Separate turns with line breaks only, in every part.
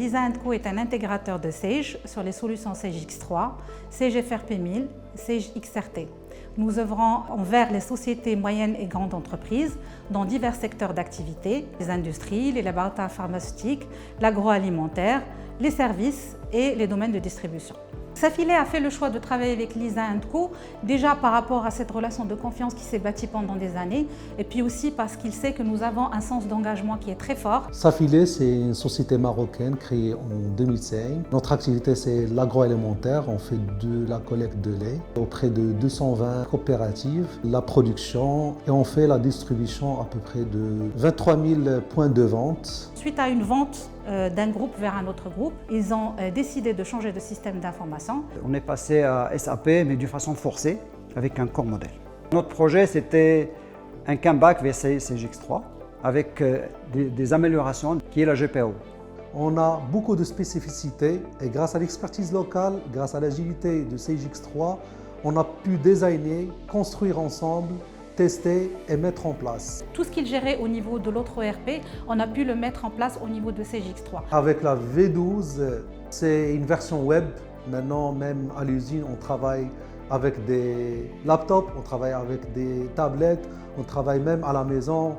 Lisa & Co est un intégrateur de Sage sur les solutions Sage X3, Sage FRP1000, Sage XRT. Nous œuvrons envers les sociétés moyennes et grandes entreprises dans divers secteurs d'activité, les industries, les laboratoires pharmaceutiques, l'agroalimentaire, les services et les domaines de distribution. Safilé a fait le choix de travailler avec Lisa & Co, déjà par rapport à cette relation de confiance qui s'est bâtie pendant des années, et puis aussi parce qu'il sait que nous avons un sens d'engagement qui est très fort.
Safilé, c'est une société marocaine créée en 2005. Notre activité, c'est l'agroalimentaire. On fait de la collecte de lait auprès de 220 coopératives, la production, et on fait la distribution à peu près de 23 000 points de vente.
Suite à une vente d'un groupe vers un autre groupe, ils ont décidé de changer de système d'information.
On est passé à SAP, mais d'une façon forcée, avec un corps modèle. Notre projet, c'était un comeback vers Sage X3, avec des améliorations, qui est la GPO.
On a beaucoup de spécificités et grâce à l'expertise locale, grâce à l'agilité de Sage X3, on a pu designer, construire ensemble, tester et mettre en place.
Tout ce qu'il gérait au niveau de l'autre ERP, on a pu le mettre en place au niveau de Sage X3.
Avec la V12, c'est une version web. Maintenant, même à l'usine, on travaille avec des laptops, on travaille avec des tablettes, on travaille même à la maison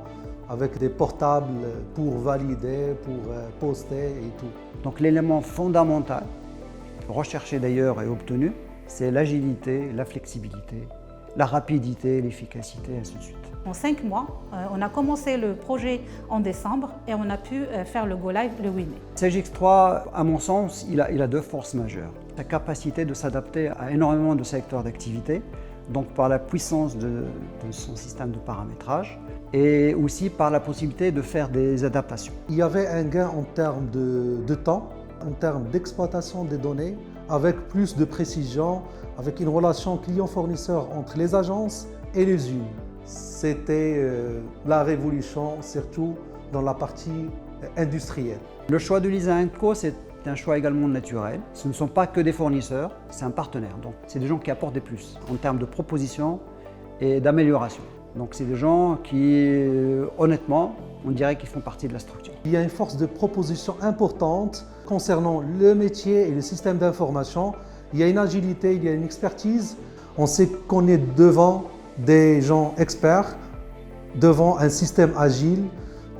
avec des portables pour valider, pour poster et tout.
Donc l'élément fondamental, recherché d'ailleurs et obtenu, c'est l'agilité, la flexibilité, la rapidité, l'efficacité, et ainsi de suite.
En 5 mois, on a commencé le projet en décembre et on a pu faire le go live le 8 mai.
Sage X3, à mon sens, il a deux forces majeures. Sa capacité de s'adapter à énormément de secteurs d'activité, donc par la puissance de son système de paramétrage et aussi par la possibilité de faire des adaptations.
Il y avait un gain en termes de temps, en termes d'exploitation des données, avec plus de précision, avec une relation client-fournisseur entre les agences et les usines. C'était la révolution, surtout dans la partie industrielle.
Le choix de Lisa & Co, c'est un choix également naturel. Ce ne sont pas que des fournisseurs, c'est un partenaire. Donc, c'est des gens qui apportent des plus en termes de propositions et d'amélioration. Donc, c'est des gens qui, honnêtement, on dirait qu'ils font partie de la structure.
Il y a une force de proposition importante concernant le métier et le système d'information. Il y a une agilité, il y a une expertise. On sait qu'on est devant des gens experts, devant un système agile.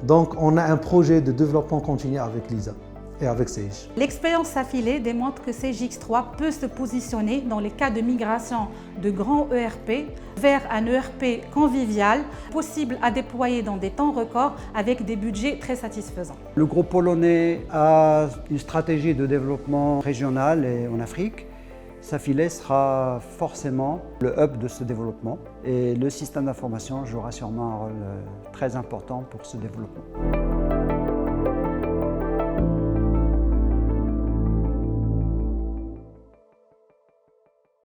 Donc, on a un projet de développement continu avec Lisa et avec Sage.
L'expérience Safilé démontre que Sage X3 peut se positionner dans les cas de migration de grands ERP vers un ERP convivial, possible à déployer dans des temps records avec des budgets très satisfaisants.
Le groupe polonais a une stratégie de développement régional et en Afrique. Safilé sera forcément le hub de ce développement et le système d'information jouera sûrement un rôle très important pour ce développement.